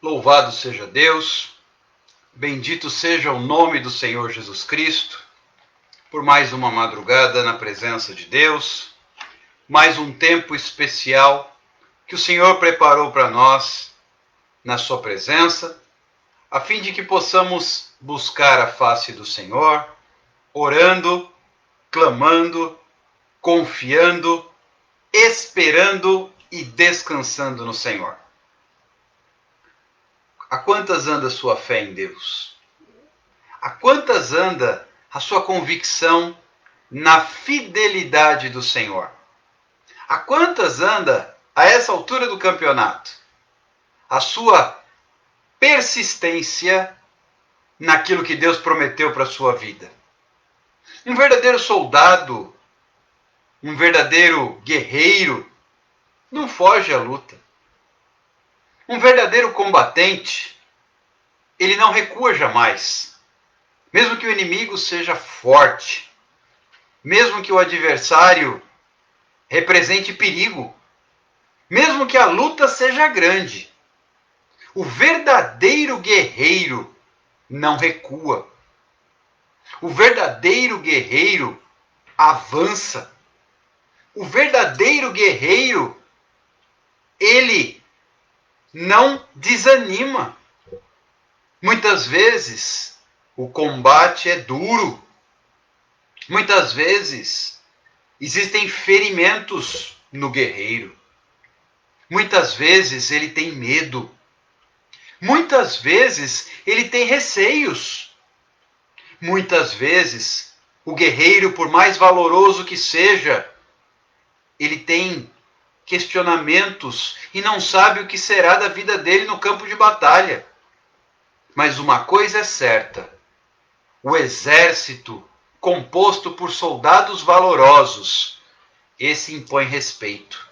Louvado seja Deus, bendito seja o nome do Senhor Jesus Cristo, por mais uma madrugada na presença de Deus, mais um tempo especial que o Senhor preparou para nós na sua presença, a fim de que possamos buscar a face do Senhor, orando, clamando, confiando, esperando e descansando no Senhor. A quantas anda a sua fé em Deus? A quantas anda a sua convicção na fidelidade do Senhor? A quantas anda, a essa altura do campeonato, a sua persistência naquilo que Deus prometeu para a sua vida? Um verdadeiro soldado, um verdadeiro guerreiro, não foge à luta. Um verdadeiro combatente, ele não recua jamais. Mesmo que o inimigo seja forte, mesmo que o adversário represente perigo, mesmo que a luta seja grande, o verdadeiro guerreiro não recua. O verdadeiro guerreiro avança. O verdadeiro guerreiro, ele não desanima. Muitas vezes o combate é duro. Muitas vezes existem ferimentos no guerreiro. Muitas vezes ele tem medo. Muitas vezes ele tem receios. Muitas vezes o guerreiro, por mais valoroso que seja, ele tem questionamentos e não sabe o que será da vida dele no campo de batalha. Mas uma coisa é certa: o exército, composto por soldados valorosos, esse impõe respeito.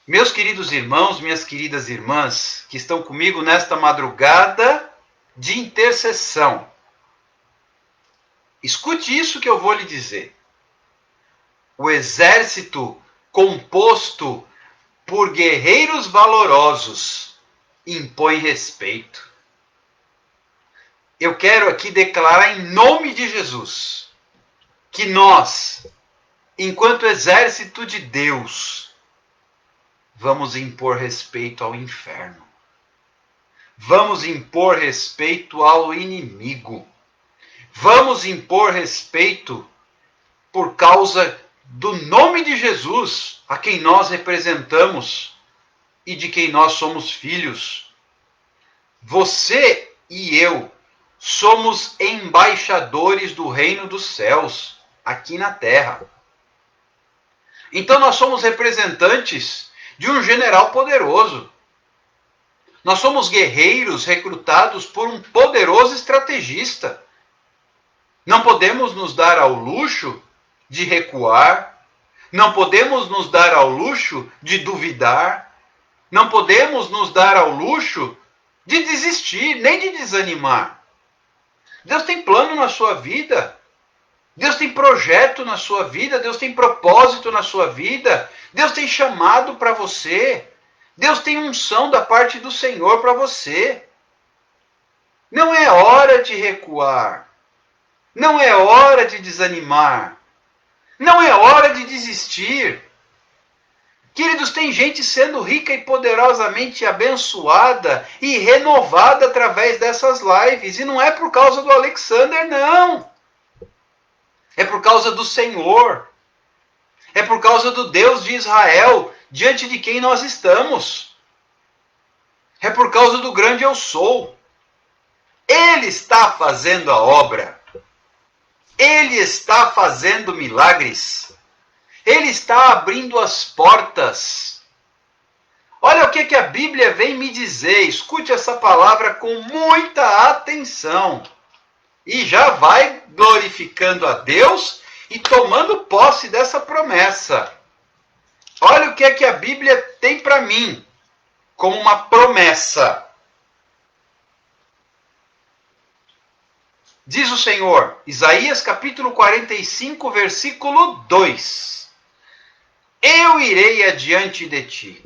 Meus queridos irmãos, minhas queridas irmãs, que estão comigo nesta madrugada de intercessão, escute isso que eu vou lhe dizer. O exército composto por guerreiros valorosos impõe respeito. Eu quero aqui declarar em nome de Jesus que nós, enquanto exército de Deus, vamos impor respeito ao inferno. Vamos impor respeito ao inimigo. Vamos impor respeito por causa do nome de Jesus, a quem nós representamos e de quem nós somos filhos. Você e eu somos embaixadores do reino dos céus aqui na terra. Então nós somos representantes de um general poderoso. Nós somos guerreiros recrutados por um poderoso estrategista. Não podemos nos dar ao luxo de recuar. Não podemos nos dar ao luxo de duvidar. Não podemos nos dar ao luxo de desistir, nem de desanimar. Deus tem plano na sua vida. Deus tem projeto na sua vida. Deus tem propósito na sua vida. Deus tem chamado para você. Deus tem unção da parte do Senhor para você. Não é hora de recuar. Não é hora de desanimar. Não é hora de desistir. Queridos, tem gente sendo rica e poderosamente abençoada e renovada através dessas lives. E não é por causa do Alexander, não. É por causa do Senhor. É por causa do Deus de Israel, diante de quem nós estamos. É por causa do grande eu sou. Ele está fazendo a obra. Ele está fazendo milagres. Ele está abrindo as portas. Olha o que a Bíblia vem me dizer. Escute essa palavra com muita atenção. E já vai glorificando a Deus e tomando posse dessa promessa. Olha o que a Bíblia tem para mim como uma promessa. Diz o Senhor, Isaías capítulo 45, versículo 2. Eu irei adiante de ti.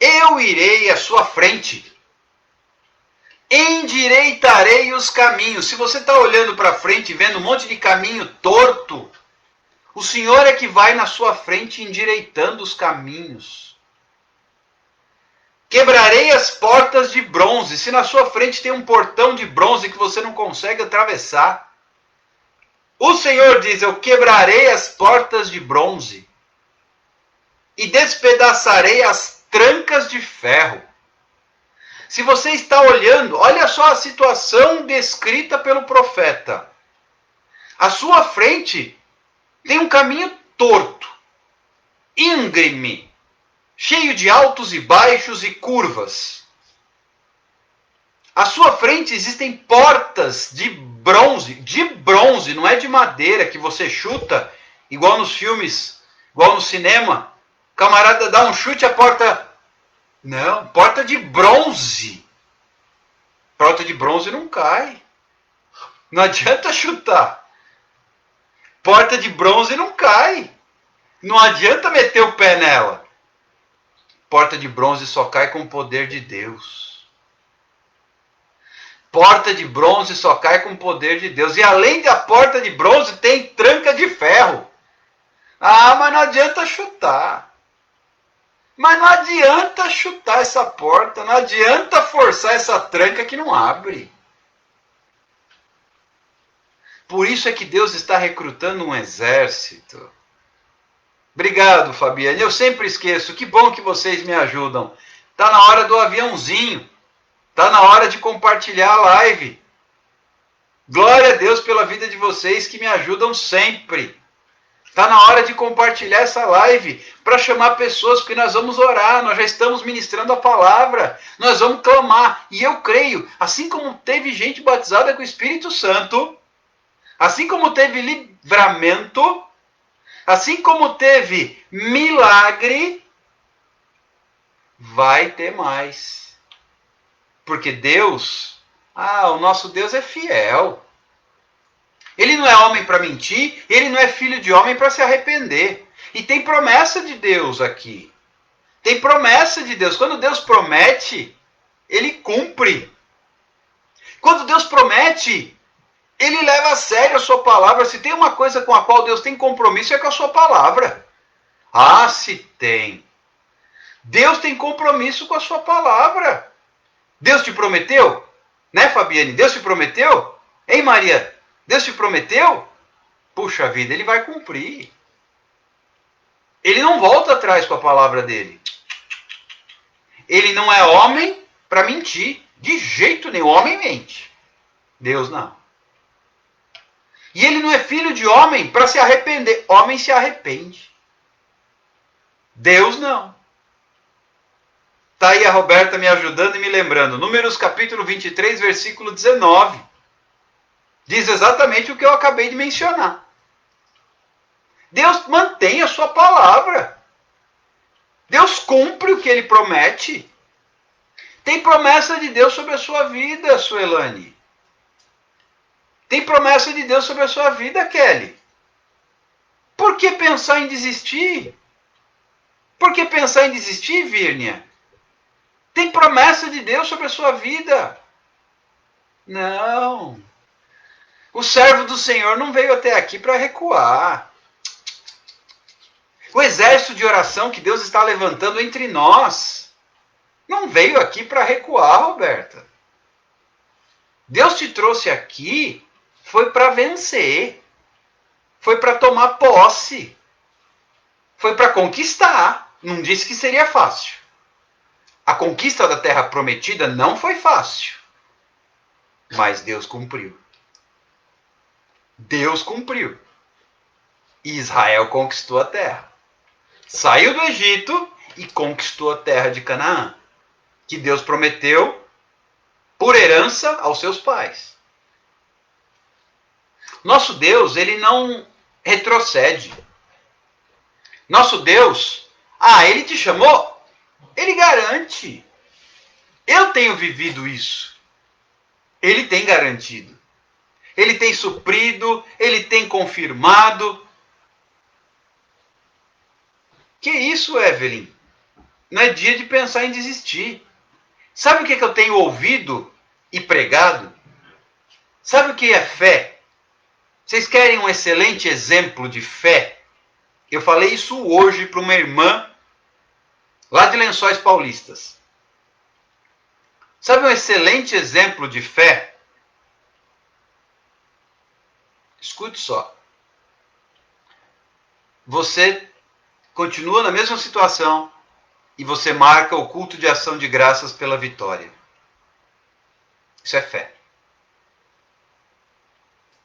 Eu irei à sua frente. Endireitarei os caminhos. Se você está olhando para frente e vendo um monte de caminho torto, o Senhor é que vai na sua frente endireitando os caminhos. Quebrarei as portas de bronze. Se na sua frente tem um portão de bronze que você não consegue atravessar, o Senhor diz: eu quebrarei as portas de bronze e despedaçarei as trancas de ferro. Se você está olhando, olha só a situação descrita pelo profeta. À sua frente tem um caminho torto, íngreme, cheio de altos e baixos e curvas. À sua frente existem portas de bronze, não é de madeira que você chuta, igual nos filmes, igual no cinema. O camarada dá um chute, a porta... Não, porta de bronze. Porta de bronze não cai. Não adianta chutar. Porta de bronze não cai. Não adianta meter o pé nela. Porta de bronze só cai com o poder de Deus. Porta de bronze só cai com o poder de Deus. E além da porta de bronze, tem tranca de ferro. Ah, mas não adianta chutar. Mas não adianta chutar essa porta, não adianta forçar essa tranca que não abre. Por isso é que Deus está recrutando um exército. Obrigado, Fabiane. Eu sempre esqueço. Que bom que vocês me ajudam. Está na hora do aviãozinho. Está na hora de compartilhar a live. Glória a Deus pela vida de vocês que me ajudam sempre. Está na hora de compartilhar essa live para chamar pessoas, porque nós vamos orar, nós já estamos ministrando a palavra, nós vamos clamar. E eu creio, assim como teve gente batizada com o Espírito Santo, assim como teve livramento, assim como teve milagre, vai ter mais. Porque Deus, o nosso Deus é fiel. Ele não é homem para mentir, ele não é filho de homem para se arrepender. E tem promessa de Deus aqui. Tem promessa de Deus. Quando Deus promete, ele cumpre. Quando Deus promete, ele leva a sério a sua palavra. Se tem uma coisa com a qual Deus tem compromisso, é com a sua palavra. Ah, se tem. Deus tem compromisso com a sua palavra. Deus te prometeu? Né, Fabiane? Deus te prometeu? Hein, Maria? Deus te prometeu? Puxa vida, ele vai cumprir. Ele não volta atrás com a palavra dele. Ele não é homem para mentir. De jeito nenhum. Homem mente. Deus não. E ele não é filho de homem para se arrepender. Homem se arrepende. Deus não. Está aí a Roberta me ajudando e me lembrando. Números capítulo 23, versículo 19. Diz exatamente o que eu acabei de mencionar. Deus mantém a sua palavra. Deus cumpre o que ele promete. Tem promessa de Deus sobre a sua vida, Suelane. Tem promessa de Deus sobre a sua vida, Kelly. Por que pensar em desistir? Por que pensar em desistir, Vírnia? Tem promessa de Deus sobre a sua vida. Não. O servo do Senhor não veio até aqui para recuar. O exército de oração que Deus está levantando entre nós não veio aqui para recuar, Roberta. Deus te trouxe aqui foi para vencer. Foi para tomar posse. Foi para conquistar. Não disse que seria fácil. A conquista da terra prometida não foi fácil. Mas Deus cumpriu. Deus cumpriu. E Israel conquistou a terra. Saiu do Egito e conquistou a terra de Canaã, que Deus prometeu por herança aos seus pais. Nosso Deus, ele não retrocede. Nosso Deus, ele te chamou? Ele garante. Eu tenho vivido isso. Ele tem garantido. Ele tem suprido, ele tem confirmado. Que isso, Evelyn? Não é dia de pensar em desistir. Sabe o que eu tenho ouvido e pregado? Sabe o que é fé? Vocês querem um excelente exemplo de fé? Eu falei isso hoje para uma irmã lá de Lençóis Paulistas. Sabe um excelente exemplo de fé? Escute só. Você continua na mesma situação e você marca o culto de ação de graças pela vitória. Isso é fé.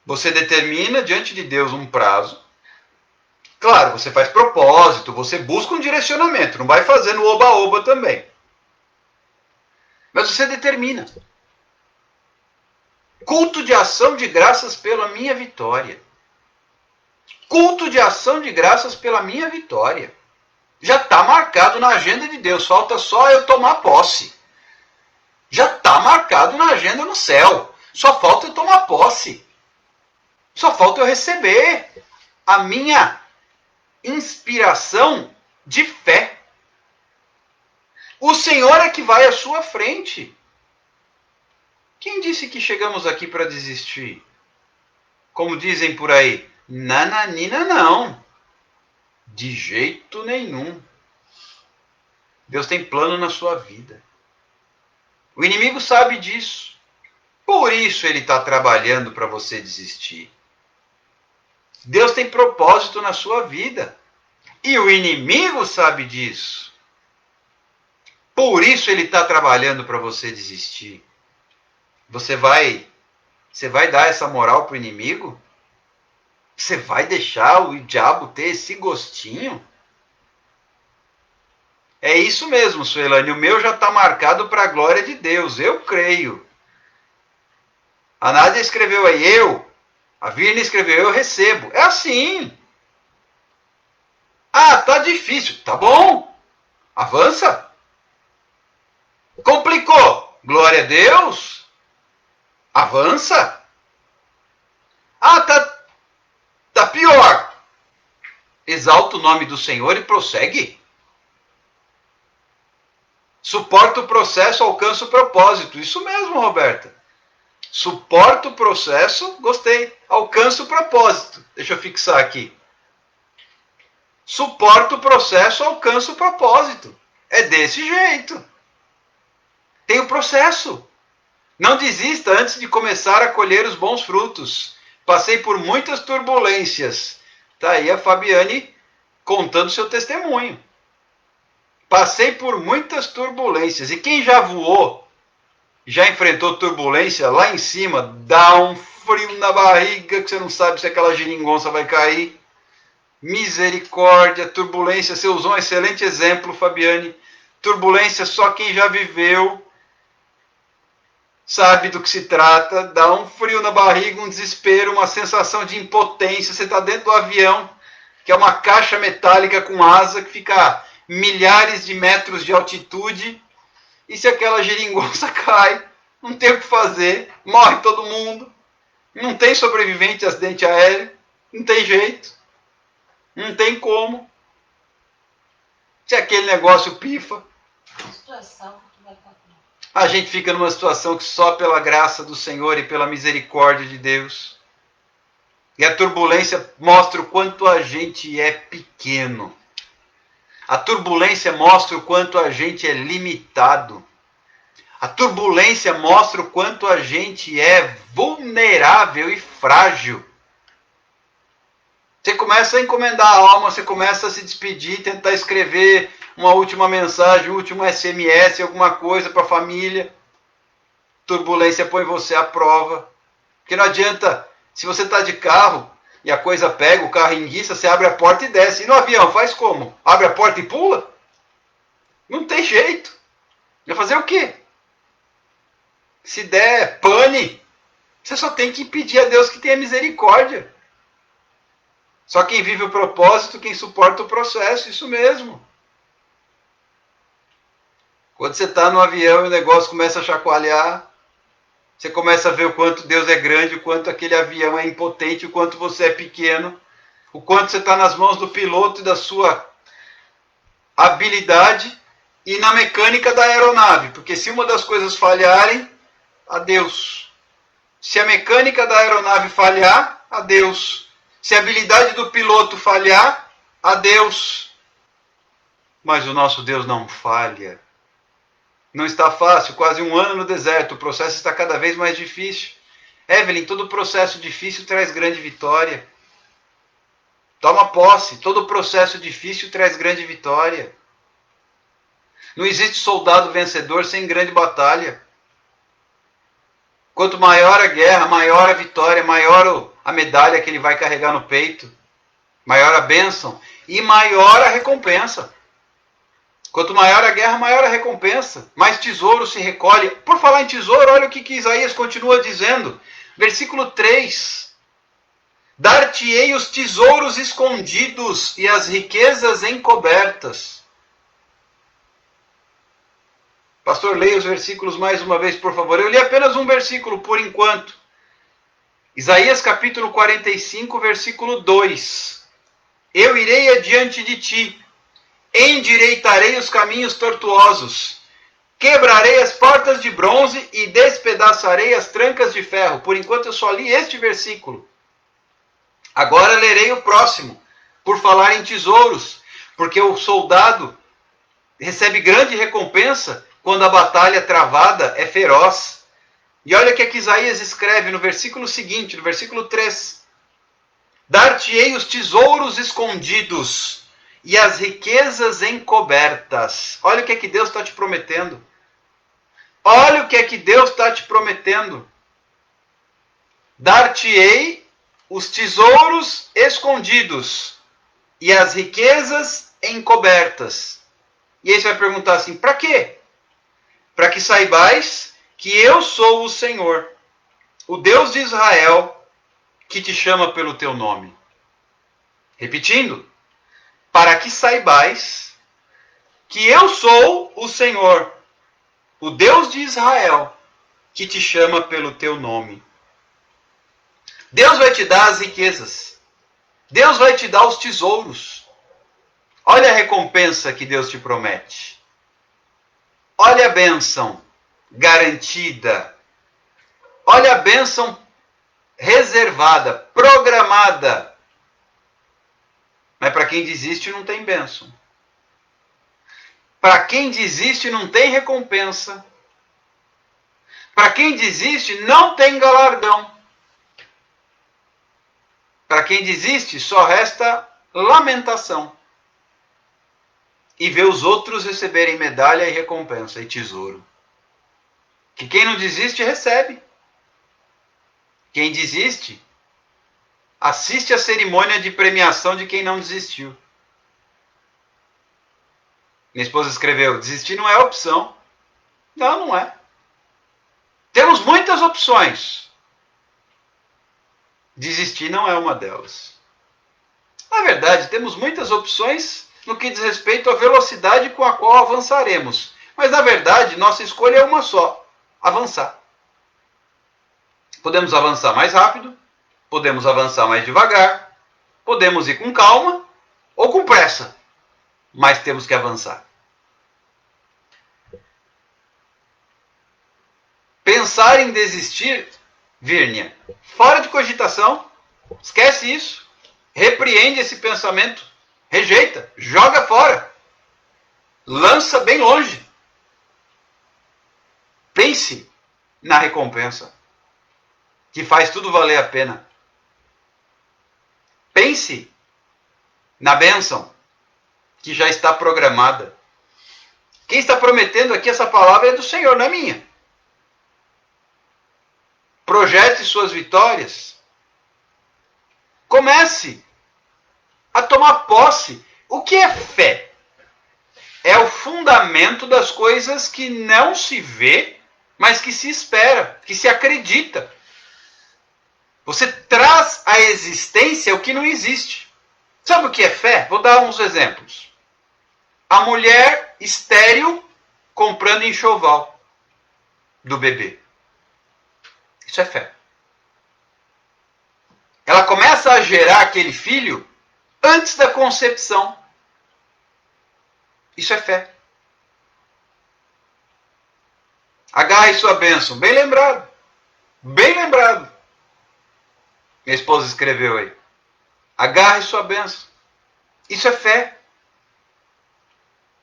Você determina diante de Deus um prazo. Claro, você faz propósito, você busca um direcionamento, não vai fazendo oba-oba também. Mas você determina. Culto de ação de graças pela minha vitória. Culto de ação de graças pela minha vitória. Já está marcado na agenda de Deus, falta só eu tomar posse. Já está marcado na agenda no céu, só falta eu tomar posse. Só falta eu receber a minha inspiração de fé. O Senhor é que vai à sua frente. Quem disse que chegamos aqui para desistir? Como dizem por aí, nananina não. De jeito nenhum. Deus tem plano na sua vida. O inimigo sabe disso. Por isso ele está trabalhando para você desistir. Deus tem propósito na sua vida. E o inimigo sabe disso. Por isso ele está trabalhando para você desistir. Você vai dar essa moral para o inimigo? Você vai deixar o diabo ter esse gostinho? É isso mesmo, Suelane. O meu já está marcado para a glória de Deus. Eu creio. A Nádia escreveu aí, eu. A Virna escreveu, eu recebo. É assim. Ah, tá difícil. Tá bom. Avança. Complicou. Glória a Deus. Avança. Ah, tá pior. Exalta o nome do Senhor e prossegue. Suporta o processo, alcança o propósito. Isso mesmo, Roberta. Suporta o processo, gostei. Alcança o propósito. Deixa eu fixar aqui. Suporta o processo, alcança o propósito. É desse jeito. Tem o processo. Não desista antes de começar a colher os bons frutos. Passei por muitas turbulências. Está aí a Fabiane contando seu testemunho. Passei por muitas turbulências. E quem já voou, já enfrentou turbulência lá em cima, dá um frio na barriga que você não sabe se aquela geringonça vai cair. Misericórdia, turbulência. Você usou um excelente exemplo, Fabiane. Turbulência, só quem já viveu sabe do que se trata. Dá um frio na barriga, um desespero, uma sensação de impotência. Você está dentro do avião, que é uma caixa metálica com asa que fica a milhares de metros de altitude. E se aquela geringonça cai, não tem o que fazer, morre todo mundo. Não tem sobrevivente a acidente aéreo, não tem jeito. Não tem como. Se aquele negócio pifa, a gente fica numa situação que só pela graça do Senhor e pela misericórdia de Deus. E a turbulência mostra o quanto a gente é pequeno. A turbulência mostra o quanto a gente é limitado. A turbulência mostra o quanto a gente é vulnerável e frágil. Você começa a encomendar a alma, você começa a se despedir, tentar escrever uma última mensagem, um último SMS, alguma coisa para a família. Turbulência põe você à prova. Porque não adianta, se você está de carro e a coisa pega, o carro enguiça, você abre a porta e desce. E no avião, faz como? Abre a porta e pula? Não tem jeito. Vai fazer o quê? Se der pane, você só tem que pedir a Deus que tenha misericórdia. Só quem vive o propósito, quem suporta o processo, isso mesmo. Quando você está no avião e o negócio começa a chacoalhar, você começa a ver o quanto Deus é grande, o quanto aquele avião é impotente, o quanto você é pequeno, o quanto você está nas mãos do piloto e da sua habilidade, e na mecânica da aeronave, porque se uma das coisas falharem, adeus. Se a mecânica da aeronave falhar, adeus. Se a habilidade do piloto falhar, adeus. Mas o nosso Deus não falha. Não está fácil, quase 1 ano no deserto, o processo está cada vez mais difícil. Evelyn, todo processo difícil traz grande vitória. Toma posse, todo processo difícil traz grande vitória. Não existe soldado vencedor sem grande batalha. Quanto maior a guerra, maior a vitória, maior a medalha que ele vai carregar no peito, maior a bênção e maior a recompensa. Quanto maior a guerra, maior a recompensa. Mais tesouro se recolhe. Por falar em tesouro, olha o que Isaías continua dizendo. Versículo 3. Dar-te-ei os tesouros escondidos e as riquezas encobertas. Pastor, leia os versículos mais uma vez, por favor. Eu li apenas um versículo por enquanto. Isaías capítulo 45, versículo 2. Eu irei adiante de ti, endireitarei os caminhos tortuosos, quebrarei as portas de bronze e despedaçarei as trancas de ferro. Por enquanto eu só li este versículo. Agora lerei o próximo, por falar em tesouros, porque o soldado recebe grande recompensa quando a batalha travada é feroz. E olha o que Isaías escreve no versículo seguinte, no versículo 3. Dar-te-ei os tesouros escondidos e as riquezas encobertas. Olha o que Deus está te prometendo. Olha o que Deus está te prometendo. Dar-te-ei os tesouros escondidos e as riquezas encobertas. E aí você vai perguntar assim, para quê? Para que saibais que eu sou o Senhor, o Deus de Israel, que te chama pelo teu nome. Repetindo, para que saibais que eu sou o Senhor, o Deus de Israel, que te chama pelo teu nome. Deus vai te dar as riquezas. Deus vai te dar os tesouros. Olha a recompensa que Deus te promete. Olha a bênção garantida. Olha a bênção reservada, programada. Mas para quem desiste não tem bênção. Para quem desiste não tem recompensa. Para quem desiste não tem galardão. Para quem desiste só resta lamentação. E ver os outros receberem medalha e recompensa e tesouro. Que quem não desiste recebe. Quem desiste assiste a cerimônia de premiação de quem não desistiu. Minha esposa escreveu, desistir não é opção. Não, não é. Temos muitas opções. Desistir não é uma delas. Na verdade, temos muitas opções no que diz respeito à velocidade com a qual avançaremos. Mas, na verdade, nossa escolha é uma só. Avançar. Podemos avançar mais rápido, podemos avançar mais devagar, podemos ir com calma ou com pressa, mas temos que avançar. Pensar em desistir, Vírnia, fora de cogitação, esquece isso, repreende esse pensamento, rejeita, joga fora, lança bem longe. Pense na recompensa, que faz tudo valer a pena. Pense na bênção, que já está programada. Quem está prometendo aqui essa palavra é do Senhor, não é minha. Projete suas vitórias. Comece a tomar posse. O que é fé? É o fundamento das coisas que não se vê, mas que se espera, que se acredita. Você traz à existência o que não existe. Sabe o que é fé? Vou dar uns exemplos. A mulher estéril comprando enxoval do bebê. Isso é fé. Ela começa a gerar aquele filho antes da concepção. Isso é fé. Agarre sua bênção. Bem lembrado. Bem lembrado. Minha esposa escreveu aí. Agarre sua bênção. Isso é fé.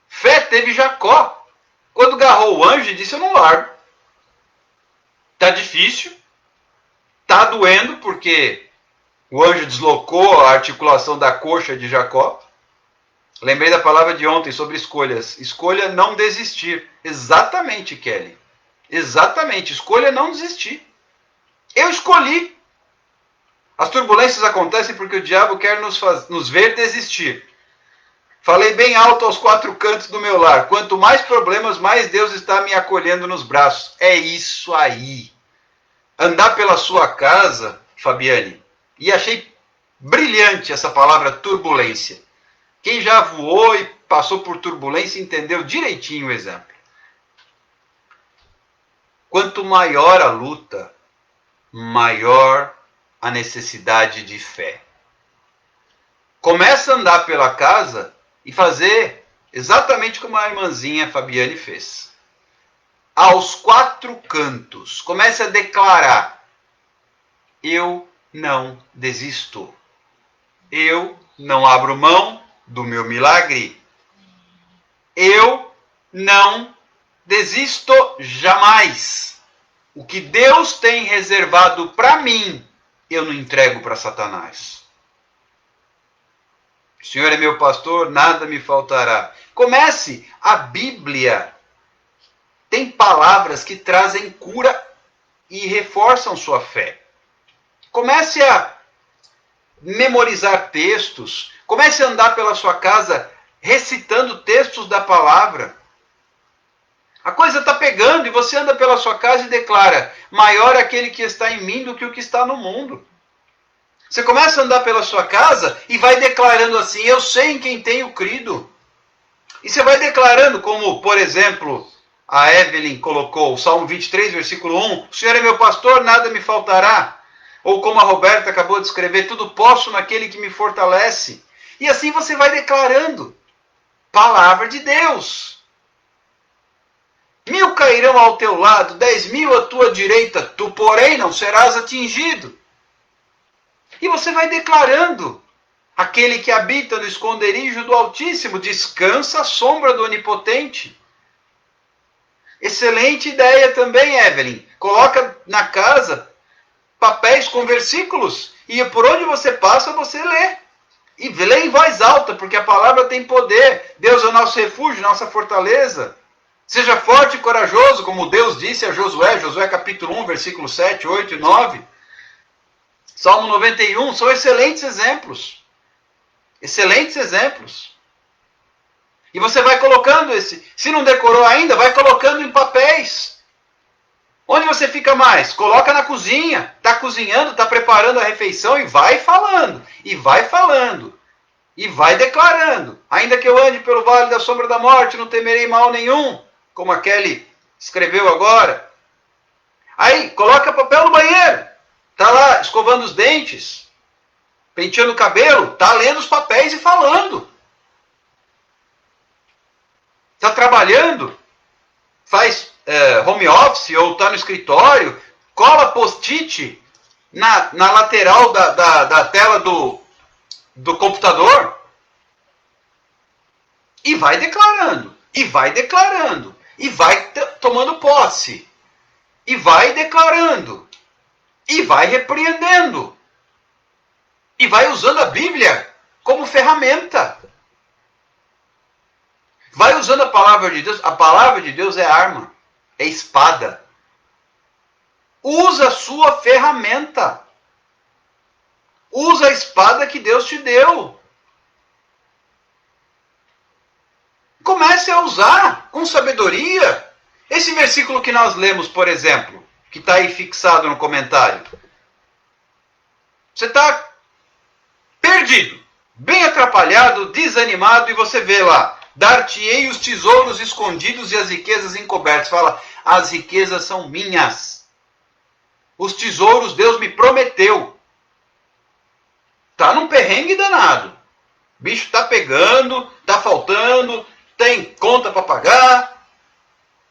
Fé teve Jacó. Quando agarrou o anjo e disse, eu não largo. Tá difícil. Tá doendo, porque o anjo deslocou a articulação da coxa de Jacó. Lembrei da palavra de ontem sobre escolhas. Escolha não desistir. Exatamente, Kelly. Exatamente. Escolha não desistir. Eu escolhi. As turbulências acontecem porque o diabo quer nos ver desistir. Falei bem alto aos quatro cantos do meu lar. Quanto mais problemas, mais Deus está me acolhendo nos braços. É isso aí. Andar pela sua casa, Fabiane, e achei brilhante essa palavra turbulência. Quem já voou e passou por turbulência entendeu direitinho o exemplo. Quanto maior a luta, maior a necessidade de fé. Começa a andar pela casa e fazer exatamente como a irmãzinha Fabiane fez. Aos quatro cantos, comece a declarar: eu não desisto. Eu não abro mão do meu milagre. Eu não desisto jamais. O que Deus tem reservado para mim, eu não entrego para Satanás. O Senhor é meu pastor, nada me faltará. Comece. A Bíblia tem palavras que trazem cura e reforçam sua fé. Comece a memorizar textos. Comece a andar pela sua casa recitando textos da palavra. A coisa está pegando e você anda pela sua casa e declara: maior é aquele que está em mim do que o que está no mundo. Você começa a andar pela sua casa e vai declarando assim: eu sei em quem tenho crido. E você vai declarando, como, por exemplo, a Evelyn colocou, o Salmo 23, versículo 1, o Senhor é meu pastor, nada me faltará. Ou como a Roberta acabou de escrever, tudo posso naquele que me fortalece. E assim você vai declarando. Palavra de Deus. 1000 cairão ao teu lado, 10.000 à tua direita, tu porém não serás atingido. E você vai declarando. Aquele que habita no esconderijo do Altíssimo descansa à sombra do Onipotente. Excelente ideia também, Evelyn. Coloca na casa papéis com versículos e por onde você passa você lê. E lê em voz alta, porque a palavra tem poder. Deus é o nosso refúgio, nossa fortaleza. Seja forte e corajoso, como Deus disse a Josué, Josué capítulo 1, versículos 7, 8 e 9. Salmo 91, são excelentes exemplos. Excelentes exemplos. E você vai colocando esse. Se não decorou ainda, vai colocando em papéis. Onde você fica mais? Coloca na cozinha. Está cozinhando, está preparando a refeição e vai falando. E vai falando. E vai declarando. Ainda que eu ande pelo vale da sombra da morte, não temerei mal nenhum. Como a Kelly escreveu agora. Aí, coloca papel no banheiro. Está lá escovando os dentes. Penteando o cabelo, está lendo os papéis e falando. Está trabalhando, faz home office ou está no escritório, cola post-it na lateral da tela do computador e vai declarando, e vai declarando, e vai tomando posse, e vai declarando, e vai repreendendo. E vai usando a Bíblia como ferramenta. Vai usando a palavra de Deus. A palavra de Deus é arma. É espada. Usa a sua ferramenta. Usa a espada que Deus te deu. Comece a usar com sabedoria. Esse versículo que nós lemos, por exemplo, que está aí fixado no comentário. Você está perdido, bem atrapalhado, desanimado, e você vê lá: dar-te-ei os tesouros escondidos e as riquezas encobertas. Fala: as riquezas são minhas. Os tesouros Deus me prometeu. Tá num perrengue danado. O bicho tá pegando, tá faltando, tem conta para pagar.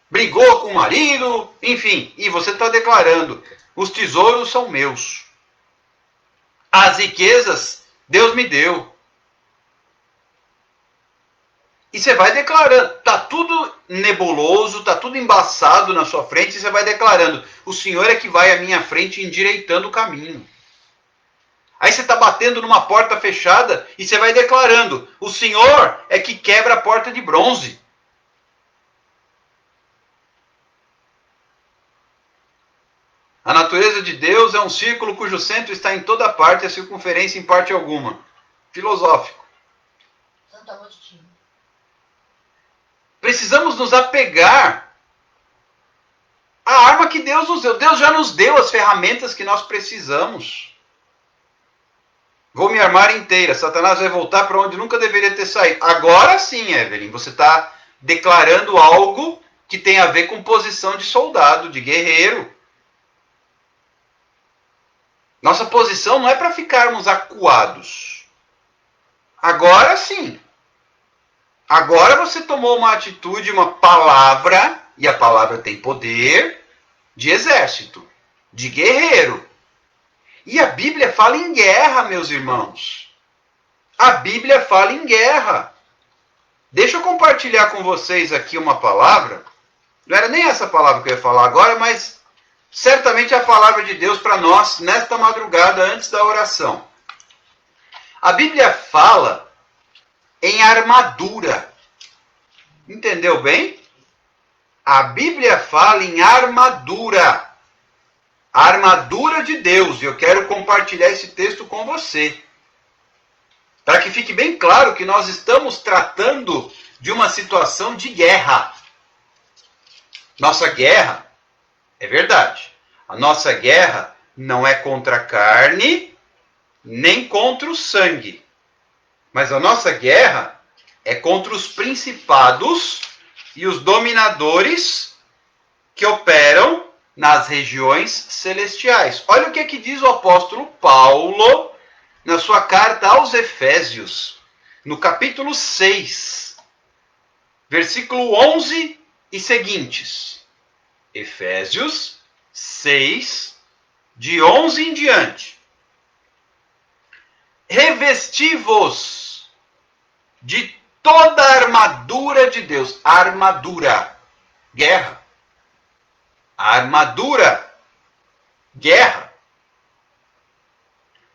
brigou com o marido, enfim, e você está declarando: os tesouros são meus, as riquezas Deus me deu. E você vai declarando, tá tudo nebuloso, tá tudo embaçado na sua frente, e você vai declarando: o Senhor é que vai à minha frente endireitando o caminho. Aí você está batendo numa porta fechada e você vai declarando: o Senhor é que quebra a porta de bronze. A natureza de Deus é um círculo cujo centro está em toda parte e a circunferência em parte alguma. Filosófico. Precisamos nos apegar à arma que Deus nos deu. Deus já nos deu as ferramentas que nós precisamos. Vou me armar inteira. Satanás vai voltar para onde nunca deveria ter saído. Agora sim, Evelyn, você está declarando algo que tem a ver com posição de soldado, de guerreiro. Nossa posição não é para ficarmos acuados. Agora sim. Agora você tomou uma atitude, uma palavra, e a palavra tem poder, de exército, de guerreiro. E a Bíblia fala em guerra, meus irmãos. A Bíblia fala em guerra. Deixa eu compartilhar com vocês aqui uma palavra. Não era nem essa palavra que eu ia falar agora, mas certamente é a palavra de Deus para nós nesta madrugada antes da oração. A Bíblia fala em armadura. Entendeu bem? A Bíblia fala em armadura. A armadura de Deus. E eu quero compartilhar esse texto com você. Para que fique bem claro que nós estamos tratando de uma situação de guerra. Nossa guerra, é verdade, a nossa guerra não é contra a carne, nem contra o sangue. Mas a nossa guerra é contra os principados e os dominadores que operam nas regiões celestiais. Olha o que diz o apóstolo Paulo na sua carta aos Efésios, no capítulo 6, versículo 11 e seguintes. Efésios 6, de 11 em diante. Revesti-vos de toda a armadura de Deus. Armadura. Guerra. Armadura. Guerra.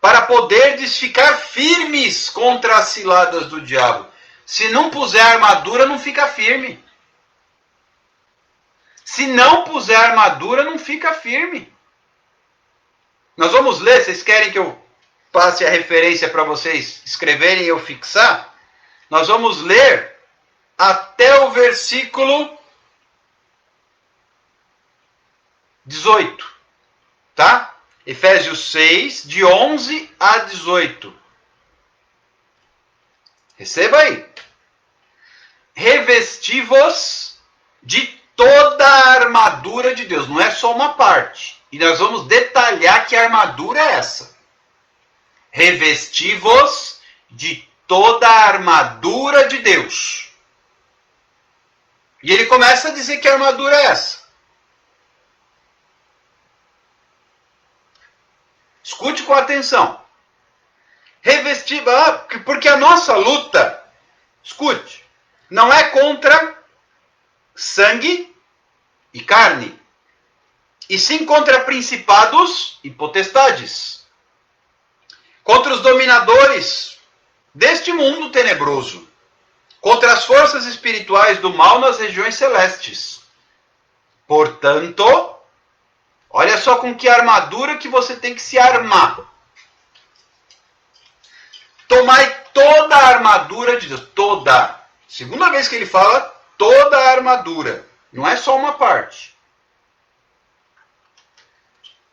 Para poderdes ficar firmes contra as ciladas do diabo. Se não puser armadura, não fica firme. Se não puser armadura, não fica firme. Nós vamos ler, vocês querem que eu passe a referência para vocês escreverem e eu fixar? Nós vamos ler até o versículo 18, tá? Efésios 6, de 11 a 18. Receba aí. Revesti-vos de toda a armadura de Deus. Não é só uma parte. E nós vamos detalhar que armadura é essa. Revesti-vos de toda a armadura de Deus. E ele começa a dizer que armadura é essa. Escute com atenção. Revestir, porque a nossa luta, escute, não é contra sangue e carne, e sim contra principados e potestades, contra os dominadores deste mundo tenebroso, contra as forças espirituais do mal nas regiões celestes. Portanto, olha só com que armadura que você tem que se armar. Tomai toda a armadura de Deus. Toda. Segunda vez que ele fala, toda a armadura. Não é só uma parte.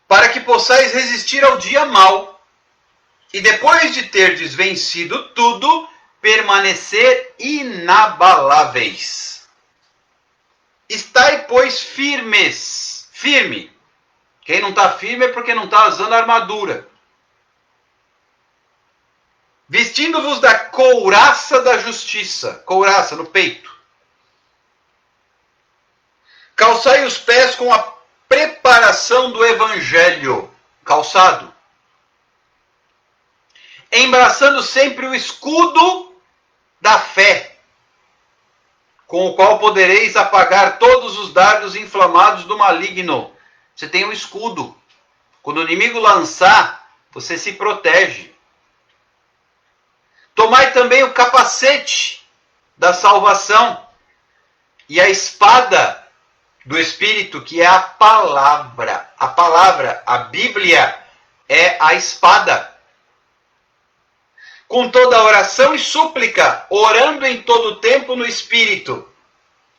Para que possais resistir ao dia mau. E depois de terdes vencido tudo, permanecer inabaláveis. Estai, pois, firmes. Firme. Quem não está firme é porque não está usando a armadura. Vestindo-vos da couraça da justiça. Couraça no peito. Calçai os pés com a preparação do evangelho. Calçado. Embraçando sempre o escudo da fé, com o qual podereis apagar todos os dardos inflamados do maligno. Você tem um escudo. Quando o inimigo lançar, você se protege. Tomai também o capacete da salvação e a espada do Espírito, que é a palavra. A palavra, a Bíblia, é a espada. Com toda oração e súplica, orando em todo tempo no Espírito.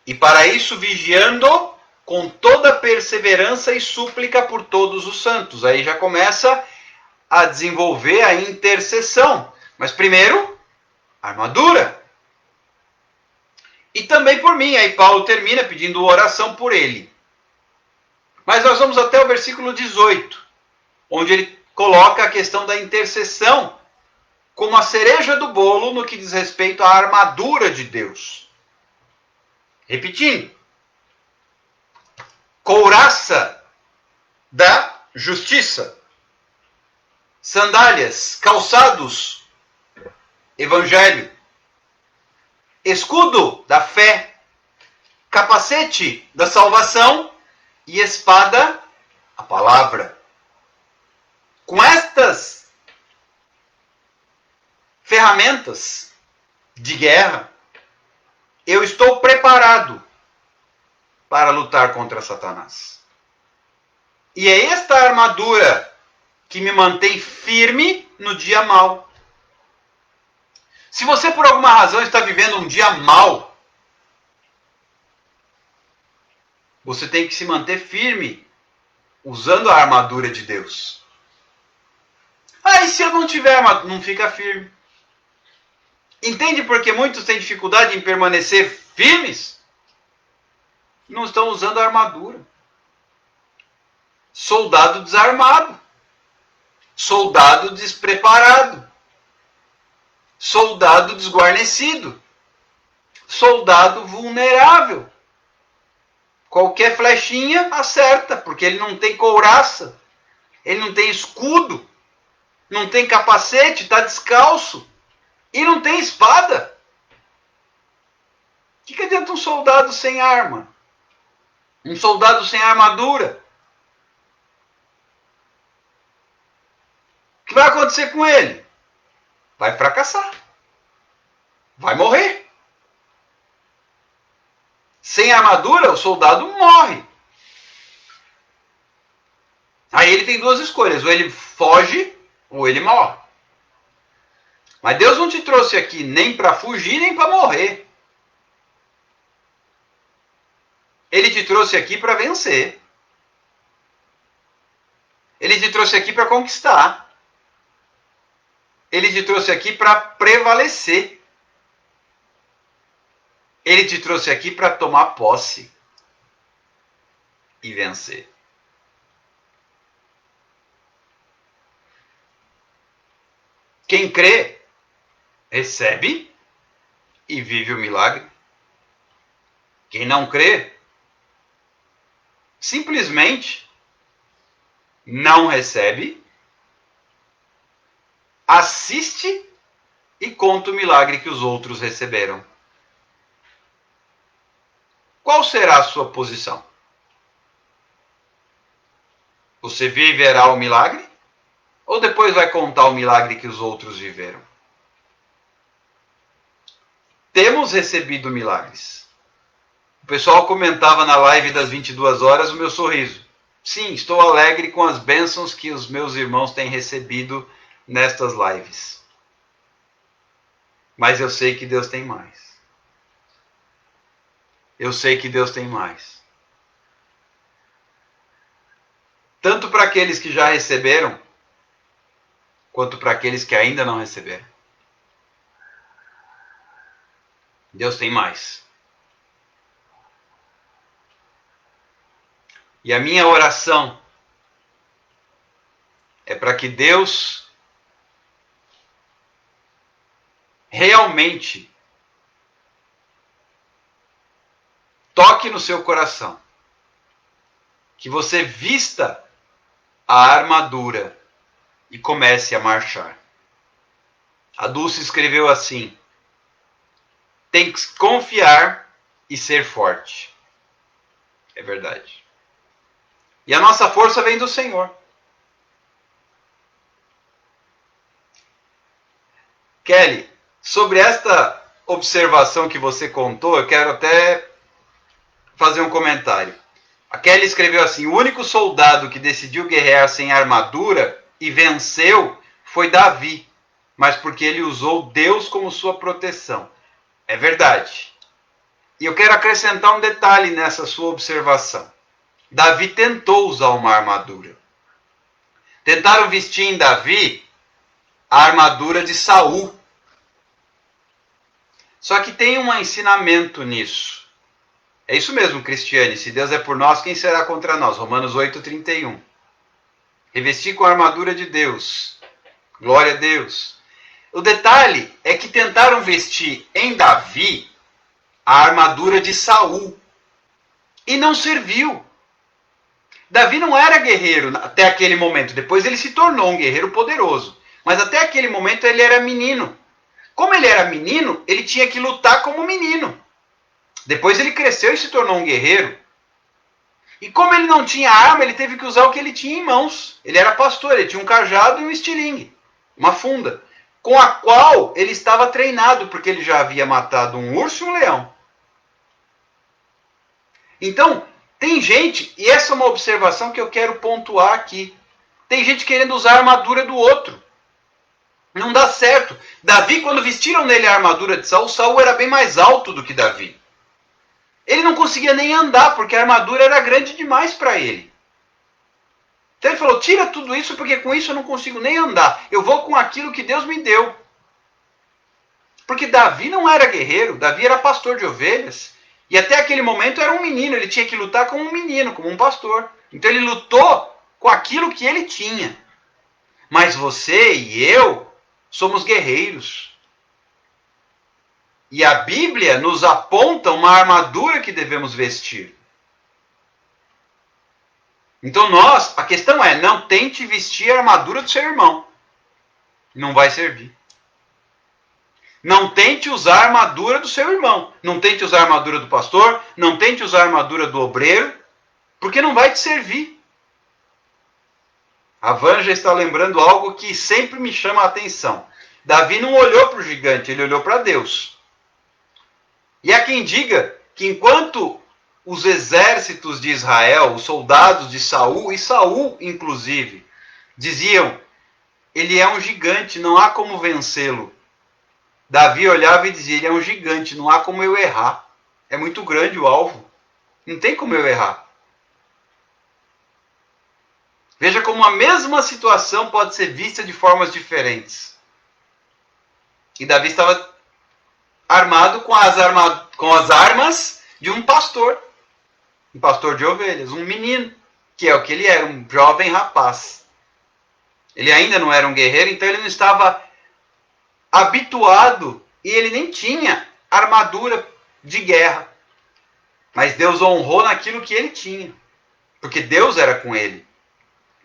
E para isso vigiando com toda perseverança e súplica por todos os santos. Aí já começa a desenvolver a intercessão. Mas primeiro, armadura. E também por mim. Aí Paulo termina pedindo oração por ele. Mas nós vamos até o versículo 18, onde ele coloca a questão da intercessão como a cereja do bolo no que diz respeito à armadura de Deus. Repetindo. Couraça da justiça. Sandálias, calçados, evangelho. Escudo da fé. Capacete da salvação. E espada, a palavra. Com estas ferramentas de guerra, eu estou preparado para lutar contra Satanás. E é esta armadura que me mantém firme no dia mau. Se você por alguma razão está vivendo um dia mau, você tem que se manter firme usando a armadura de Deus. E se eu não tiver armadura, não fica firme. Entende por que muitos têm dificuldade em permanecer firmes? Não estão usando a armadura. Soldado desarmado. Soldado despreparado. Soldado desguarnecido. Soldado vulnerável. Qualquer flechinha acerta, porque ele não tem couraça. Ele não tem escudo. Não tem capacete, está descalço. E não tem espada. O que adianta um soldado sem arma? Um soldado sem armadura? O que vai acontecer com ele? Vai fracassar. Vai morrer. Sem armadura, o soldado morre. Aí ele tem duas escolhas. Ou ele foge, ou ele morre. Mas Deus não te trouxe aqui nem para fugir, nem para morrer. Ele te trouxe aqui para vencer. Ele te trouxe aqui para conquistar. Ele te trouxe aqui para prevalecer. Ele te trouxe aqui para tomar posse e vencer. Quem crê, recebe e vive o milagre. Quem não crê, simplesmente não recebe, assiste e conta o milagre que os outros receberam. Qual será a sua posição? Você viverá o milagre? Ou depois vai contar o milagre que os outros viveram? Temos recebido milagres. O pessoal comentava na live das 22 horas o meu sorriso. Sim, estou alegre com as bênçãos que os meus irmãos têm recebido nestas lives. Mas eu sei que Deus tem mais. Eu sei que Deus tem mais. Tanto para aqueles que já receberam, quanto para aqueles que ainda não receberam. Deus tem mais. E a minha oração é para que Deus realmente toque no seu coração que você vista a armadura e comece a marchar. A Dulce escreveu assim: tem que confiar e ser forte. É verdade. E a nossa força vem do Senhor. Kelly, sobre esta observação que você contou, eu quero até fazer um comentário. A Kelly escreveu assim: o único soldado que decidiu guerrear sem armadura e venceu foi Davi, mas porque ele usou Deus como sua proteção. É verdade. E eu quero acrescentar um detalhe nessa sua observação. Davi tentou usar uma armadura. Tentaram vestir em Davi a armadura de Saul. Só que tem um ensinamento nisso. É isso mesmo, Cristiane. Se Deus é por nós, quem será contra nós? Romanos 8:31. Revestir com a armadura de Deus. Glória a Deus. O detalhe é que tentaram vestir em Davi a armadura de Saul. E não serviu. Davi não era guerreiro até aquele momento. Depois ele se tornou um guerreiro poderoso. Mas até aquele momento ele era menino. Como ele era menino, ele tinha que lutar como menino. Depois ele cresceu e se tornou um guerreiro. E como ele não tinha arma, ele teve que usar o que ele tinha em mãos. Ele era pastor, ele tinha um cajado e um estilingue, uma funda, com a qual ele estava treinado, porque ele já havia matado um urso e um leão. Então, tem gente, e essa é uma observação que eu quero pontuar aqui, tem gente querendo usar a armadura do outro. Não dá certo. Davi, quando vestiram nele a armadura de Saul, Saul era bem mais alto do que Davi. Ele não conseguia nem andar, porque a armadura era grande demais para ele. Então ele falou, tira tudo isso, porque com isso eu não consigo nem andar. Eu vou com aquilo que Deus me deu. Porque Davi não era guerreiro, Davi era pastor de ovelhas. E até aquele momento era um menino, ele tinha que lutar como um menino, como um pastor. Então ele lutou com aquilo que ele tinha. Mas você e eu somos guerreiros. E a Bíblia nos aponta uma armadura que devemos vestir. Então a questão é, não tente vestir a armadura do seu irmão. Não vai servir. Não tente usar a armadura do seu irmão. Não tente usar a armadura do pastor. Não tente usar a armadura do obreiro. Porque não vai te servir. A Vanja está lembrando algo que sempre me chama a atenção. Davi não olhou para o gigante, ele olhou para Deus. E há quem diga que enquanto os exércitos de Israel, os soldados de Saul, e Saul inclusive, diziam, ele é um gigante, não há como vencê-lo. Davi olhava e dizia, ele é um gigante, não há como eu errar. É muito grande o alvo, não tem como eu errar. Veja como a mesma situação pode ser vista de formas diferentes. E Davi estava armado com as armas de um pastor de ovelhas, um menino, que é o que ele era, um jovem rapaz. Ele ainda não era um guerreiro, então ele não estava habituado e ele nem tinha armadura de guerra. Mas Deus honrou naquilo que ele tinha, porque Deus era com ele.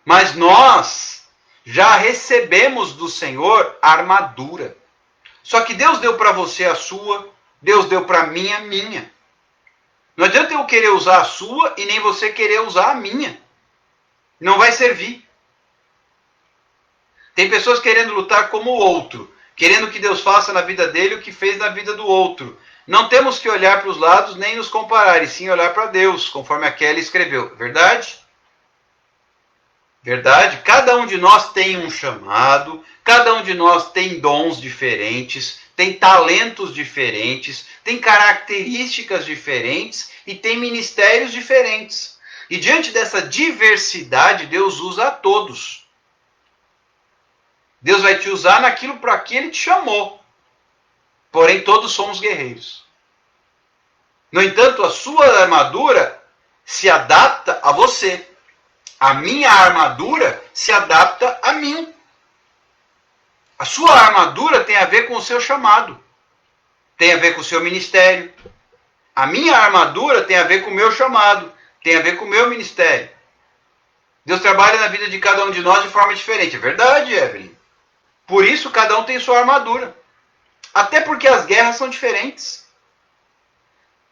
Mas nós já recebemos do Senhor a armadura. Só que Deus deu para você a sua, Deus deu para mim a minha. Não adianta eu querer usar a sua e nem você querer usar a minha. Não vai servir. Tem pessoas querendo lutar como o outro, querendo que Deus faça na vida dele o que fez na vida do outro. Não temos que olhar para os lados nem nos comparar, e sim olhar para Deus, conforme a Kelly escreveu. Verdade? Verdade? Cada um de nós tem um chamado, cada um de nós tem dons diferentes, tem talentos diferentes, tem características diferentes e tem ministérios diferentes. E diante dessa diversidade, Deus usa a todos. Deus vai te usar naquilo para que Ele te chamou. Porém, todos somos guerreiros. No entanto, a sua armadura se adapta a você. A minha armadura se adapta a mim. A sua armadura tem a ver com o seu chamado. Tem a ver com o seu ministério. A minha armadura tem a ver com o meu chamado. Tem a ver com o meu ministério. Deus trabalha na vida de cada um de nós de forma diferente. É verdade, Evelyn. Por isso, cada um tem sua armadura. Até porque as guerras são diferentes.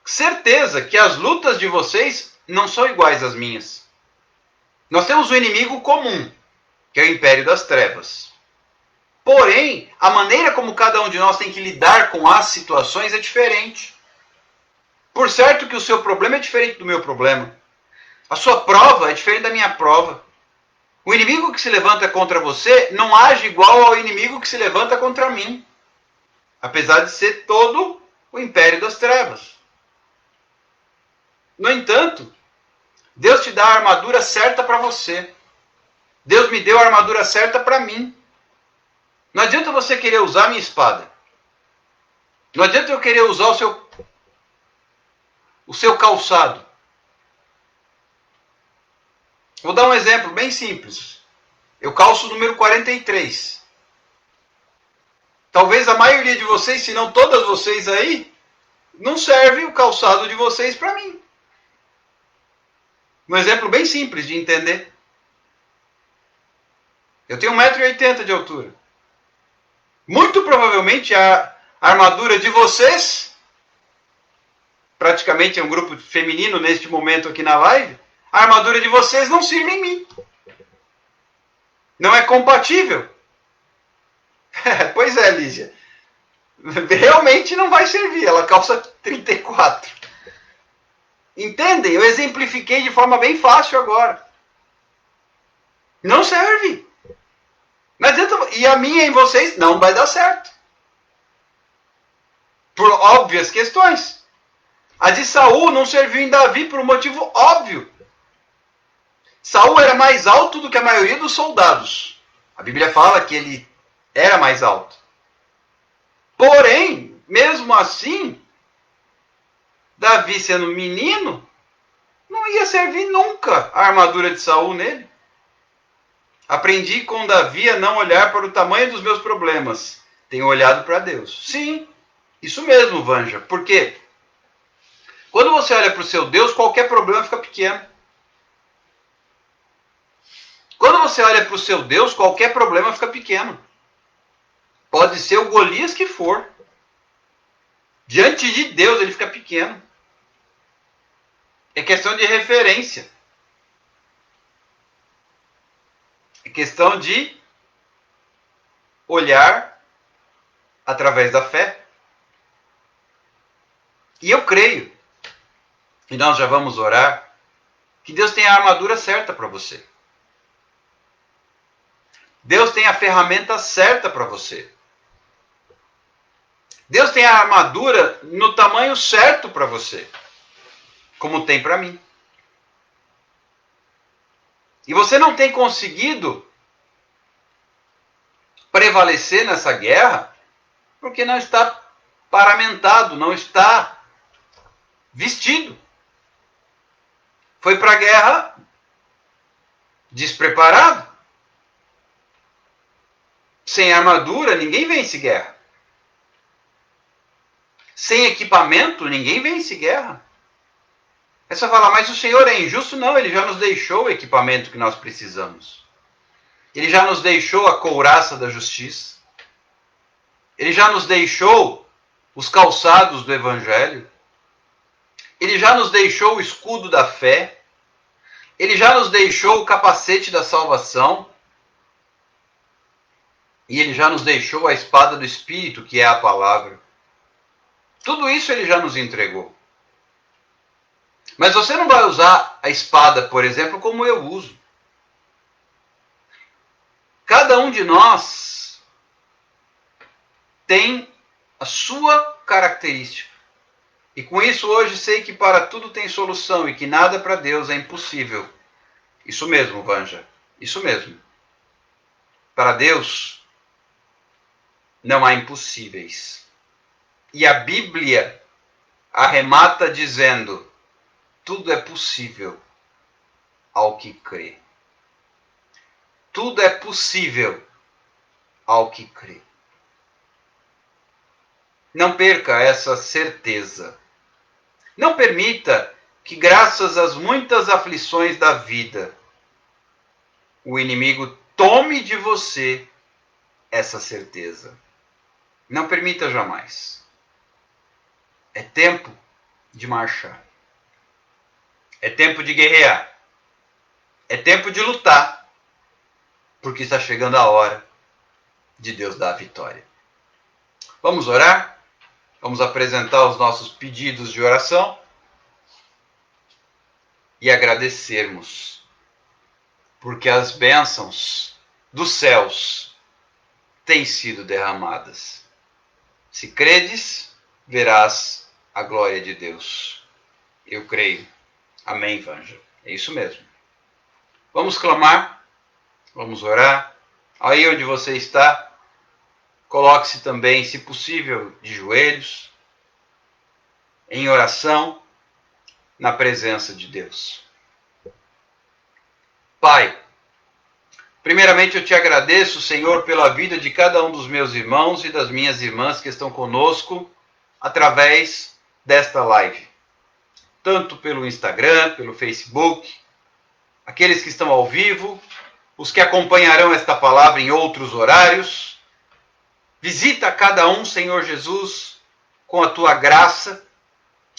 Certeza que as lutas de vocês não são iguais às minhas. Nós temos um inimigo comum, que é o Império das Trevas. Porém, a maneira como cada um de nós tem que lidar com as situações é diferente. Por certo que o seu problema é diferente do meu problema. A sua prova é diferente da minha prova. O inimigo que se levanta contra você não age igual ao inimigo que se levanta contra mim. Apesar de ser todo o Império das Trevas. No entanto, Deus te dá a armadura certa para você. Deus me deu a armadura certa para mim. Não adianta você querer usar a minha espada. Não adianta eu querer usar o seu calçado. Vou dar um exemplo bem simples. Eu calço o número 43. Talvez a maioria de vocês, se não todas vocês aí, não serve o calçado de vocês para mim. Um exemplo bem simples de entender. Eu tenho 1,80 m de altura. Muito provavelmente a armadura de vocês, praticamente é um grupo feminino neste momento aqui na live, a armadura de vocês não serve em mim. Não é compatível. Pois é, Lígia. Realmente não vai servir. Ela calça 34. Entendem? Eu exemplifiquei de forma bem fácil agora. Não serve. Não adianta. E a minha em vocês não vai dar certo. Por óbvias questões. A de Saul não serviu em Davi por um motivo óbvio. Saul era mais alto do que a maioria dos soldados. A Bíblia fala que ele era mais alto. Porém, mesmo assim, Davi sendo menino, não ia servir nunca a armadura de Saul nele. Aprendi com Davi a não olhar para o tamanho dos meus problemas. Tenho olhado para Deus. Sim, isso mesmo, Vanja. Por quê? Quando você olha para o seu Deus, qualquer problema fica pequeno. Quando você olha para o seu Deus, qualquer problema fica pequeno. Pode ser o Golias que for. Diante de Deus ele fica pequeno. É questão de referência. É questão de olhar através da fé. E eu creio, e nós já vamos orar, que Deus tem a armadura certa para você. Deus tem a ferramenta certa para você. Deus tem a armadura no tamanho certo para você, como tem para mim. E você não tem conseguido prevalecer nessa guerra porque não está paramentado, não está vestido. Foi para a guerra despreparado. Sem armadura, ninguém vence guerra. Sem equipamento, ninguém vence guerra. É só falar, mas o Senhor é injusto? Não, Ele já nos deixou o equipamento que nós precisamos. Ele já nos deixou a couraça da justiça. Ele já nos deixou os calçados do Evangelho. Ele já nos deixou o escudo da fé. Ele já nos deixou o capacete da salvação. E Ele já nos deixou a espada do Espírito, que é a palavra. Tudo isso Ele já nos entregou. Mas você não vai usar a espada, por exemplo, como eu uso. Cada um de nós tem a sua característica. E com isso hoje sei que para tudo tem solução e que nada para Deus é impossível. Isso mesmo, Vanja. Isso mesmo. Para Deus não há impossíveis. E a Bíblia arremata dizendo: tudo é possível ao que crê. Tudo é possível ao que crê. Não perca essa certeza. Não permita que, graças às muitas aflições da vida, o inimigo tome de você essa certeza. Não permita jamais. É tempo de marchar. É tempo de guerrear. É tempo de lutar. Porque está chegando a hora de Deus dar a vitória. Vamos orar? Vamos apresentar os nossos pedidos de oração e agradecermos, porque as bênçãos dos céus têm sido derramadas. Se credes, verás a glória de Deus. Eu creio. Amém, Vanja. É isso mesmo. Vamos clamar, vamos orar. Aí onde você está, coloque-se também, se possível, de joelhos, em oração, na presença de Deus. Pai, primeiramente eu te agradeço, Senhor, pela vida de cada um dos meus irmãos e das minhas irmãs que estão conosco através desta live. Tanto pelo Instagram, pelo Facebook, aqueles que estão ao vivo, os que acompanharão esta palavra em outros horários. Visita cada um, Senhor Jesus, com a tua graça,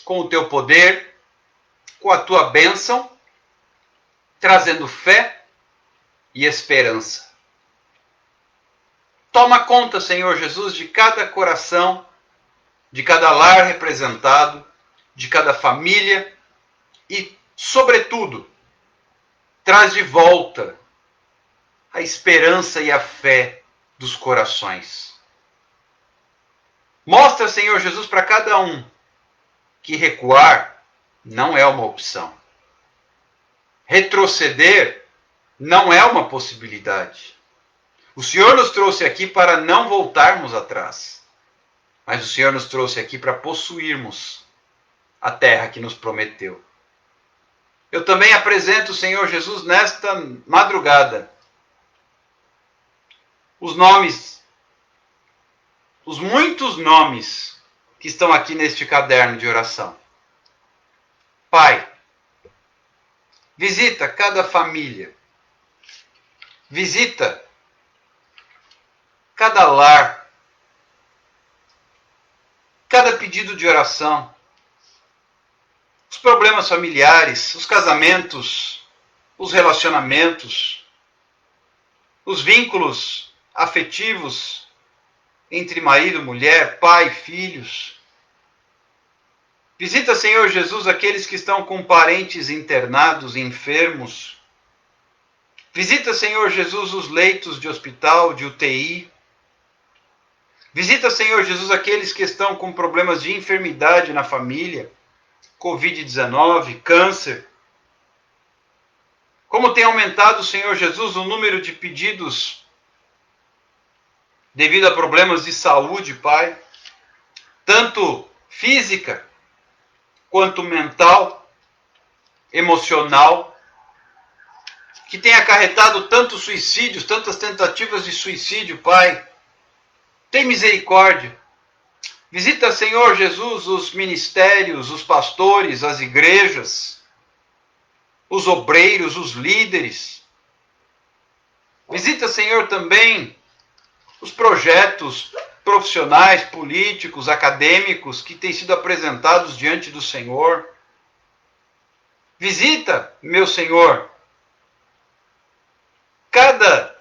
com o teu poder, com a tua bênção, trazendo fé e esperança. Toma conta, Senhor Jesus, de cada coração, de cada lar representado, de cada família e, sobretudo, traz de volta a esperança e a fé dos corações. Mostra, Senhor Jesus, para cada um que recuar não é uma opção. Retroceder não é uma possibilidade. O Senhor nos trouxe aqui para não voltarmos atrás, mas o Senhor nos trouxe aqui para possuirmos a terra que nos prometeu. Eu também apresento, Senhor Jesus, nesta madrugada, os nomes, os muitos nomes que estão aqui neste caderno de oração. Pai, visita cada família, visita cada lar, cada pedido de oração, os problemas familiares, os casamentos, os relacionamentos, os vínculos afetivos entre marido, mulher, pai, filhos. Visita, Senhor Jesus, aqueles que estão com parentes internados, enfermos. Visita, Senhor Jesus, os leitos de hospital, de UTI. Visita, Senhor Jesus, aqueles que estão com problemas de enfermidade na família, Covid-19, câncer. Como tem aumentado, Senhor Jesus, o número de pedidos devido a problemas de saúde, Pai, tanto física quanto mental, emocional, que tem acarretado tantos suicídios, tantas tentativas de suicídio, Pai. Tem misericórdia. Visita, Senhor Jesus, os ministérios, os pastores, as igrejas, os obreiros, os líderes. Visita, Senhor, também os projetos profissionais, políticos, acadêmicos que têm sido apresentados diante do Senhor. Visita, meu Senhor, cada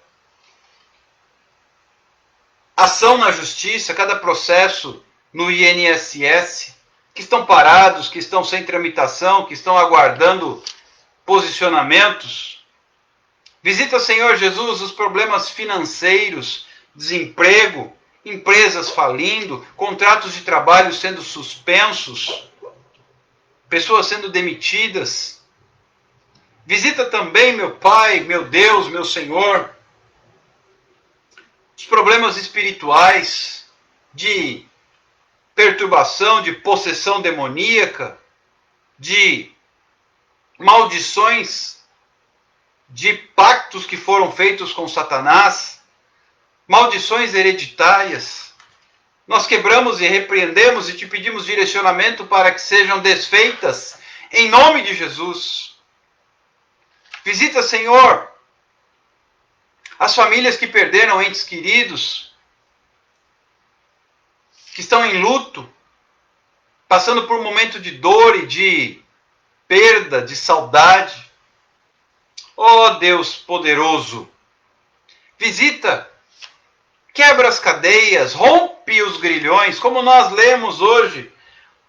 ação na justiça, cada processo no INSS, que estão parados, que estão sem tramitação, que estão aguardando posicionamentos. Visita, Senhor Jesus, os problemas financeiros, desemprego, empresas falindo, contratos de trabalho sendo suspensos, pessoas sendo demitidas. Visita também, meu Pai, meu Deus, meu Senhor, os problemas espirituais de perturbação, de possessão demoníaca, de maldições, de pactos que foram feitos com Satanás, maldições hereditárias. Nós quebramos e repreendemos e te pedimos direcionamento para que sejam desfeitas em nome de Jesus. Visita, Senhor, as famílias que perderam entes queridos, que estão em luto, passando por um momento de dor e de perda, de saudade. Ó Deus poderoso, visita, quebra as cadeias, rompe os grilhões, como nós lemos hoje.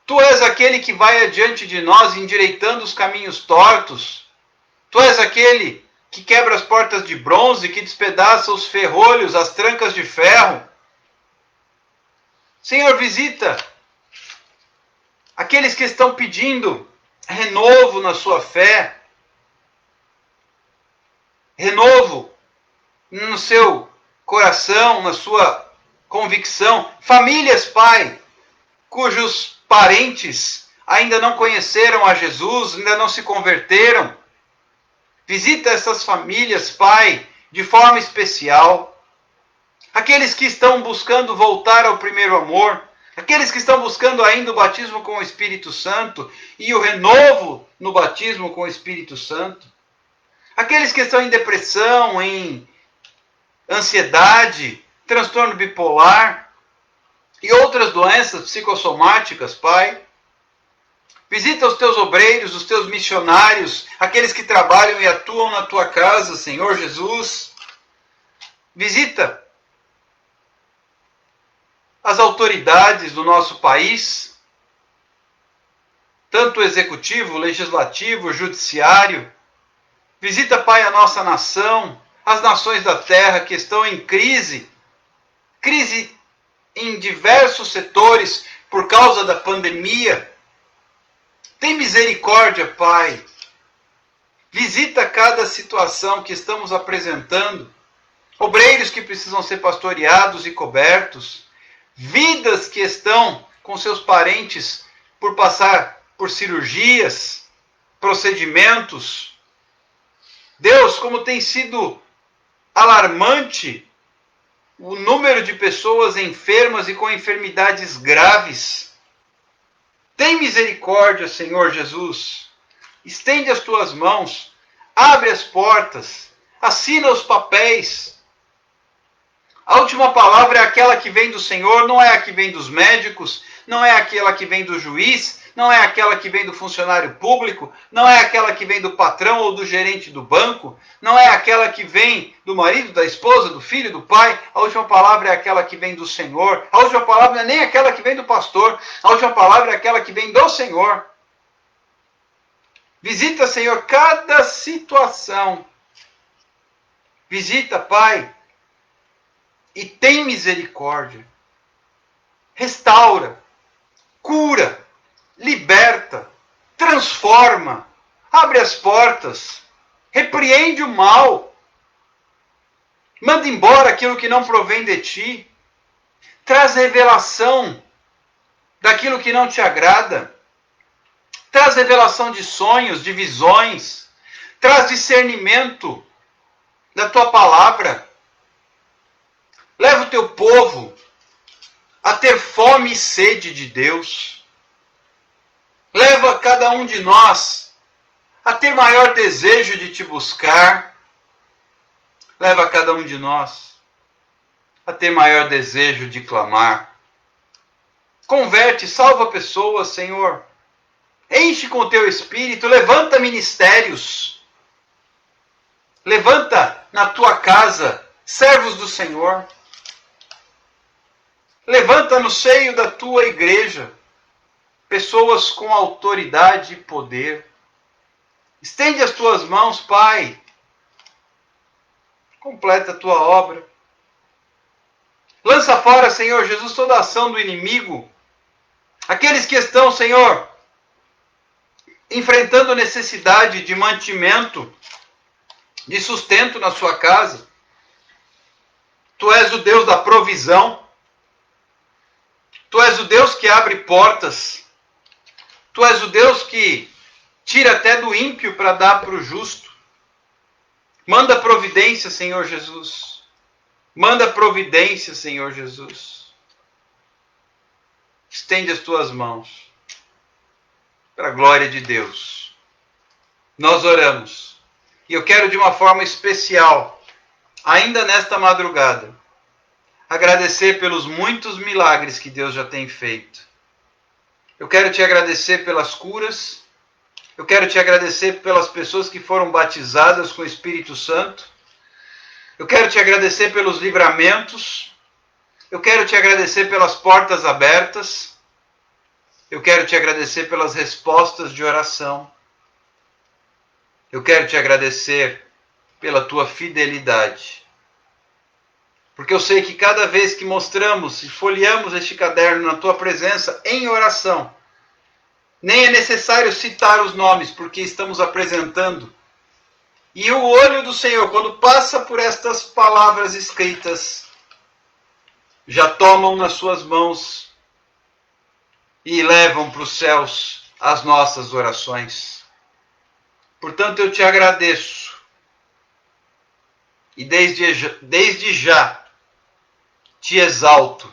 Tu és aquele que vai adiante de nós, endireitando os caminhos tortos. Tu és aquele que quebra as portas de bronze, que despedaça os ferrolhos, as trancas de ferro. Senhor, visita aqueles que estão pedindo renovo na sua fé, renovo no seu coração, na sua convicção. Famílias, Pai, cujos parentes ainda não conheceram a Jesus, ainda não se converteram. Visita essas famílias, Pai, de forma especial. Aqueles que estão buscando voltar ao primeiro amor, aqueles que estão buscando ainda o batismo com o Espírito Santo e o renovo no batismo com o Espírito Santo. Aqueles que estão em depressão, em ansiedade, transtorno bipolar e outras doenças psicossomáticas, Pai. Visita os teus obreiros, os teus missionários, aqueles que trabalham e atuam na tua casa, Senhor Jesus. Visita as autoridades do nosso país, tanto o executivo, o legislativo, o judiciário. Visita, Pai, a nossa nação, as nações da terra que estão em crise em diversos setores por causa da pandemia. Tem misericórdia, Pai. Visita cada situação que estamos apresentando. Obreiros que precisam ser pastoreados e cobertos. Vidas que estão com seus parentes por passar por cirurgias, procedimentos. Deus, como tem sido alarmante o número de pessoas enfermas e com enfermidades graves. Tem misericórdia, Senhor Jesus. Estende as tuas mãos, abre as portas, assina os papéis. A última palavra é aquela que vem do Senhor, não é a que vem dos médicos, não é aquela que vem do juiz, não é aquela que vem do funcionário público, não é aquela que vem do patrão ou do gerente do banco, não é aquela que vem do marido, da esposa, do filho, do pai. A última palavra é aquela que vem do Senhor. A última palavra não é nem aquela que vem do pastor, a última palavra é aquela que vem do Senhor. Visita, Senhor, cada situação. Visita, Pai, e tem misericórdia. Restaura, cura, liberta, transforma, abre as portas, repreende o mal, manda embora aquilo que não provém de ti, traz revelação daquilo que não te agrada, traz revelação de sonhos, de visões, traz discernimento da tua palavra. Leva o teu povo a ter fome e sede de Deus. Leva cada um de nós a ter maior desejo de te buscar. Leva cada um de nós a ter maior desejo de clamar. Converte, salva pessoas, Senhor. Enche com o teu Espírito, levanta ministérios. Levanta na tua casa servos do Senhor. Levanta no seio da tua igreja pessoas com autoridade e poder. Estende as tuas mãos, Pai. Completa a tua obra. Lança fora, Senhor Jesus, toda a ação do inimigo. Aqueles que estão, Senhor, enfrentando necessidade de mantimento, de sustento na sua casa. Tu és o Deus da provisão. Tu és o Deus que abre portas. Tu és o Deus que tira até do ímpio para dar para o justo. Manda providência, Senhor Jesus. Manda providência, Senhor Jesus. Estende as tuas mãos para a glória de Deus. Nós oramos. E eu quero de uma forma especial ainda nesta madrugada, agradecer pelos muitos milagres que Deus já tem feito. Eu quero te agradecer pelas curas. Eu quero te agradecer pelas pessoas que foram batizadas com o Espírito Santo. Eu quero te agradecer pelos livramentos. Eu quero te agradecer pelas portas abertas. Eu quero te agradecer pelas respostas de oração. Eu quero te agradecer pela tua fidelidade. Porque eu sei que cada vez que mostramos e folheamos este caderno na tua presença em oração, nem é necessário citar os nomes, porque estamos apresentando. E o olho do Senhor, quando passa por estas palavras escritas, já tomam nas suas mãos e levam para os céus as nossas orações. Portanto, eu te agradeço. E desde já te exalto,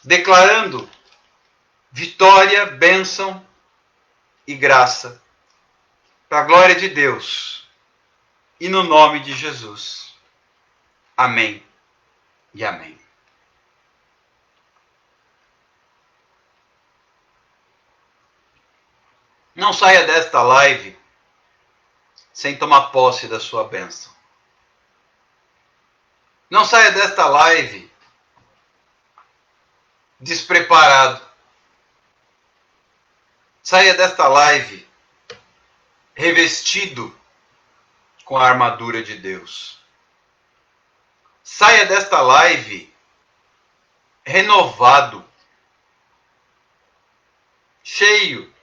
declarando vitória, bênção e graça, para a glória de Deus e no nome de Jesus. Amém e amém. Não saia desta live sem tomar posse da sua bênção. Não saia desta live despreparado. Saia desta live revestido com a armadura de Deus. Saia desta live renovado, cheio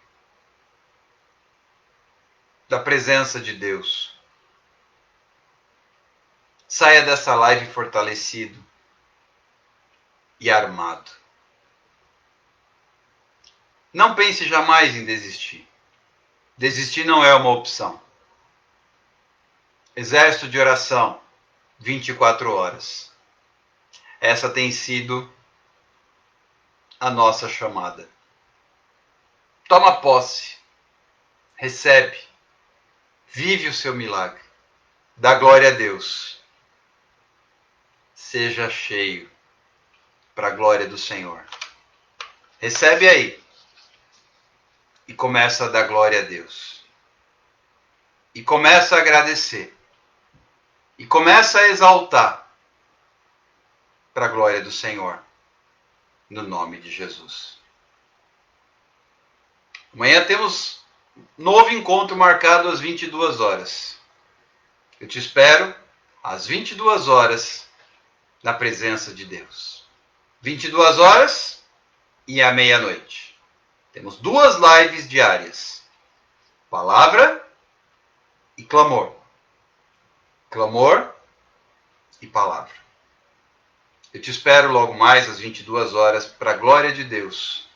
da presença de Deus. Saia dessa live fortalecido e armado. Não pense jamais em desistir. Desistir não é uma opção. Exército de oração, 24 horas. Essa tem sido a nossa chamada. Toma posse. Recebe. Vive o seu milagre. Dá glória a Deus. Seja cheio para a glória do Senhor. Recebe aí. E começa a dar glória a Deus. E começa a agradecer. E começa a exaltar para a glória do Senhor. No nome de Jesus. Amanhã temos novo encontro marcado às 22 horas. Eu te espero às 22 horas na presença de Deus. 22 horas e à meia-noite. Temos 2 lives diárias. Palavra e clamor. Clamor e palavra. Eu te espero logo mais às 22 horas para a glória de Deus.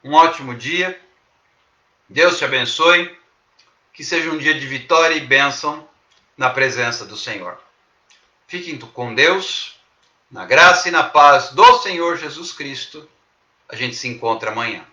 Um ótimo dia. Deus te abençoe. Que seja um dia de vitória e bênção na presença do Senhor. Fiquem com Deus. Na graça e na paz do Senhor Jesus Cristo. A gente se encontra amanhã.